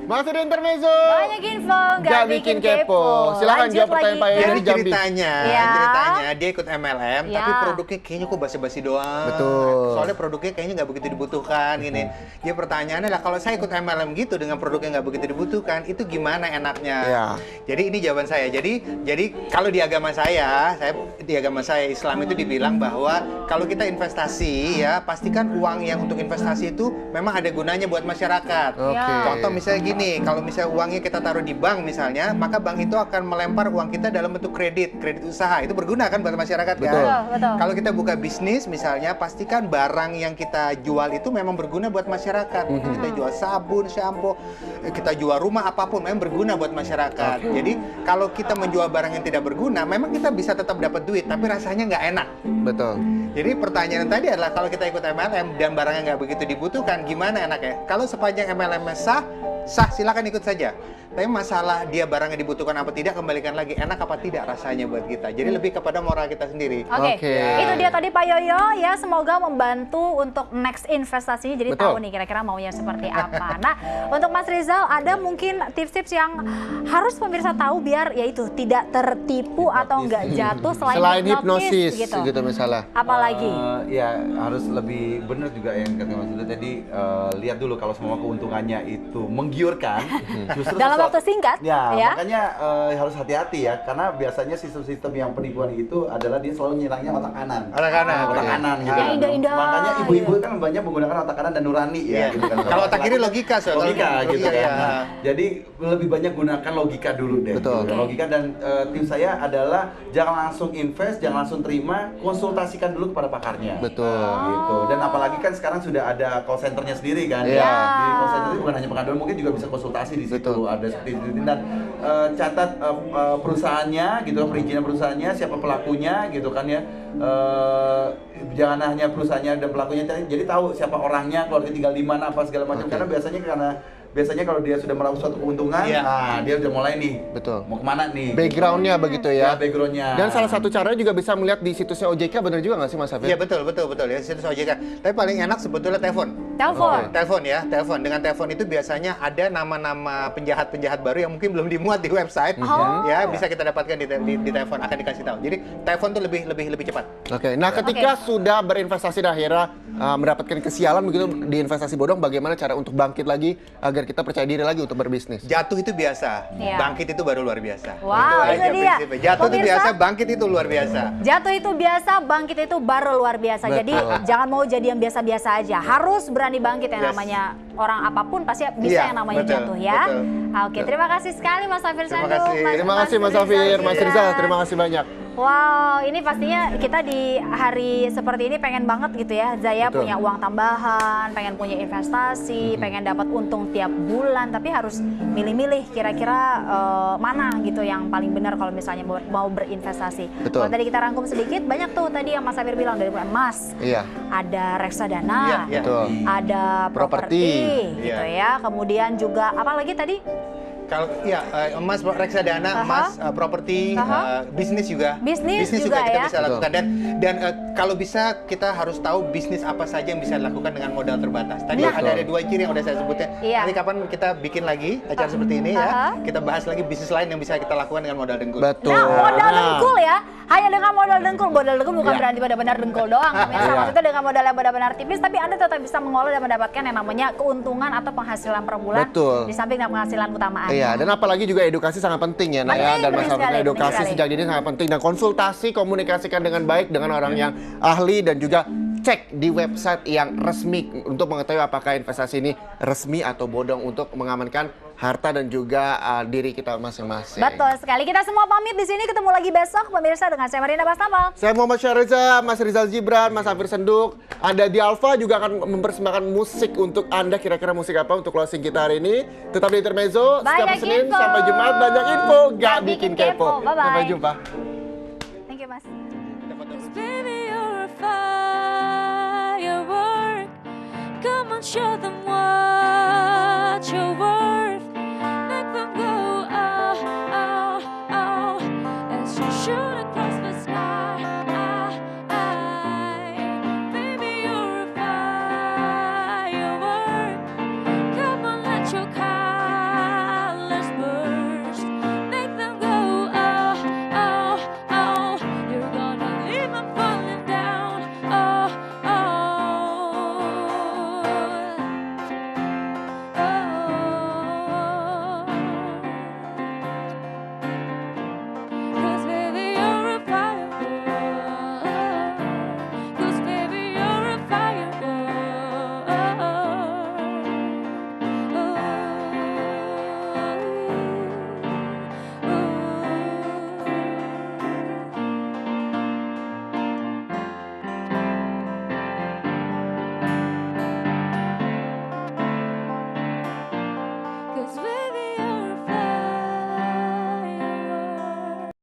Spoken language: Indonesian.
Masih di Intermezzo. Banyak info, nggak bikin kepo. Silakan Lanjut jawab pertanyaan lagi. Pak Yoyo Jadi di Jambi. ceritanya dia ikut MLM, Ya. tapi produknya kayaknya kok basi-basi doang. Betul. Soalnya produknya kayaknya nggak begitu dibutuhkan gini. Ya pertanyaannya adalah kalau saya ikut MLM gitu dengan produknya nggak begitu dibutuhkan, itu gimana enaknya? Ya. Jadi ini jawaban saya. Jadi kalau di agama saya di agama saya Islam itu dibilang bahwa kalau kita investasi ya pastikan uang yang untuk investasi itu memang ada gunanya buat masyarakat. Oke. Contoh misalnya gini, kalau misalnya uangnya kita taruh di bank misalnya, maka bank itu akan melempar uang kita dalam bentuk kredit usaha. Itu berguna kan buat masyarakat Betul. kan? Betul. Kalau kita buka bisnis misalnya, pastikan barang yang kita jual itu memang berguna buat masyarakat. Kita jual sabun, shampoo, kita jual rumah apapun memang berguna buat masyarakat. Jadi kalau kita menjual barang yang tidak berguna, memang kita bisa tetap dapat duit, tapi rasanya nggak enak. Betul. Jadi pertanyaan tadi adalah kalau kita ikut MLM dan barangnya nggak begitu dibutuhkan, gimana enaknya? Kalau sepanjang MLM-nya sah silakan ikut saja. Tapi masalah dia barangnya dibutuhkan apa tidak, kembalikan lagi enak apa tidak rasanya buat kita. Jadi lebih kepada moral kita sendiri. Oke, Oke. itu dia tadi Pak Yoyo ya, semoga membantu untuk next investasinya, jadi Betul. tahu nih kira-kira maunya seperti apa. Nah, untuk Mas Rizal ada mungkin tips-tips yang harus pemirsa tahu biar yaitu tidak tertipu atau nggak jatuh Selain hipnosis gitu misalnya. Apalagi? Ya harus lebih benar juga yang kata Mas Duda tadi, lihat dulu kalau semua keuntungannya itu menggiurkan, justru Dalam waktu singkat, ya, ya. makanya harus hati-hati ya, karena biasanya sistem-sistem yang penipuan itu adalah dia selalu nyerangnya otak kanan. Otak kanan, otak oke. kanan gitu. Yang indah-indah, Makanya ibu-ibu gitu. kan banyak menggunakan otak kanan dan nurani Iya. ya. Gitu kan. Kalau otak kiri logika, soalnya. Logika gitu Logika, kan. ya. Nah, jadi lebih banyak gunakan logika dulu deh. Betul. Gitu. Oke. Logika dan tim saya adalah jangan langsung invest, jangan langsung terima, konsultasikan dulu kepada pakarnya. Betul. Gitu. Dan apalagi kan sekarang sudah ada call centernya sendiri kan. Iya. Di call center itu bukan hanya pengaduan, mungkin juga bisa konsultasi di situ. Betul. Ada seperti itu dan catat perusahaannya gitu, perizinan perusahaannya, siapa pelakunya gitu kan ya. Jangan hanya perusahaannya dan pelakunya, jadi tahu siapa orangnya, keluarga tinggal di mana, apa segala macam. Oke. Karena biasanya kalau dia sudah meraup suatu keuntungan, Iya. nah dia udah mulai nih. Betul. Mau kemana nih? Backgroundnya begitu Ya, ya. backgroundnya. Dan salah satu caranya juga bisa melihat di situsnya OJK, bener juga nggak sih Mas Hafid? Iya betul ya, situs OJK. Tapi paling enak sebetulnya telepon. Telepon. Telepon ya, telepon. Dengan telepon itu biasanya ada nama-nama penjahat-penjahat baru yang mungkin belum dimuat di website. Oh. Ya, bisa kita dapatkan di telepon, akan dikasih tahu. Jadi telepon tuh lebih cepat. Oke, nah ketika sudah berinvestasi dan akhirnya mendapatkan kesialan begitu di investasi bodong, bagaimana cara untuk bangkit lagi agar kita percaya diri lagi untuk berbisnis? Jatuh itu biasa, Iya. bangkit itu baru luar biasa. Wow, aja itu dia. prinsipnya. Jatuh itu Pemirsa, biasa, bangkit itu luar biasa. Jatuh itu biasa, bangkit itu baru luar biasa. Jadi Betul. jangan mau jadi yang biasa-biasa aja. Harus berani bangkit, yang Yes. namanya orang apapun pasti bisa Iya, yang namanya betul, jatuh ya. betul. Oke, terima kasih sekali Mas Hafir Terima Sanduk. kasih. Terima kasih Mas Hafir, Mas Rizal, terima kasih banyak. Wow, ini pastinya kita di hari seperti ini pengen banget gitu ya, Zaya Betul. punya uang tambahan, pengen punya investasi, pengen dapat untung tiap bulan, tapi harus milih-milih kira-kira mana gitu yang paling benar kalau misalnya mau berinvestasi. Betul. Kalau tadi kita rangkum sedikit, banyak tuh tadi yang Mas Hafir bilang, dari emas, Iya, ada reksadana, Iya. betul. ada properti, Properti. gitu Iya. ya. Kemudian juga apa lagi tadi? Kalau emas, reksadana, Aha. emas, properti, Aha. bisnis juga. Bisnis juga kita ya. bisa lakukan dan kalau bisa kita harus tahu bisnis apa saja yang bisa dilakukan dengan modal terbatas. Tadi Nah. ada dua ciri yang udah saya sebutnya. Iya. Nanti kapan kita bikin lagi acara seperti ini Aha. ya. Kita bahas lagi bisnis lain yang bisa kita lakukan dengan modal dengkul. Betul. Nah, modal Nah. dengkul ya. Hanya dengan modal dengkul. Modal dengkul bukan Iya. berarti benar-benar dengkul doang. Pemirsa, Iya. maksudnya dengan modal yang benar-benar tipis, tapi Anda tetap bisa mengolah dan mendapatkan yang namanya keuntungan atau penghasilan per bulan. Betul. Di samping penghasilan utama Anda. Iya, dan apalagi juga edukasi sangat penting ya, Naya. Penting, Dan Mas penting Hafid, sekali, edukasi penting sejak dini sangat penting. Dan konsultasi, komunikasikan dengan baik dengan orang yang ahli dan juga cek di website yang resmi untuk mengetahui apakah investasi ini resmi atau bodong untuk mengamankan harta dan juga diri kita masing-masing. Betul sekali. Kita semua pamit di sini, ketemu lagi besok pemirsa dengan saya Marina Bastapal. Saya Muhammad Syahriza, Mas Rizal Gibran, Mas Hafir Senduk. Anda di Alfa juga akan mempersembahkan musik untuk Anda. Kira-kira musik apa untuk closing kita hari ini? Tetap di Intermezzo, setiap Banyak Senin info. sampai Jumat. Banyak info, gak Gak bikin bikin kepo. kepo. Bye-bye. Sampai jumpa. Thank you, Mas. Baby, you're a firework. Come on, show them what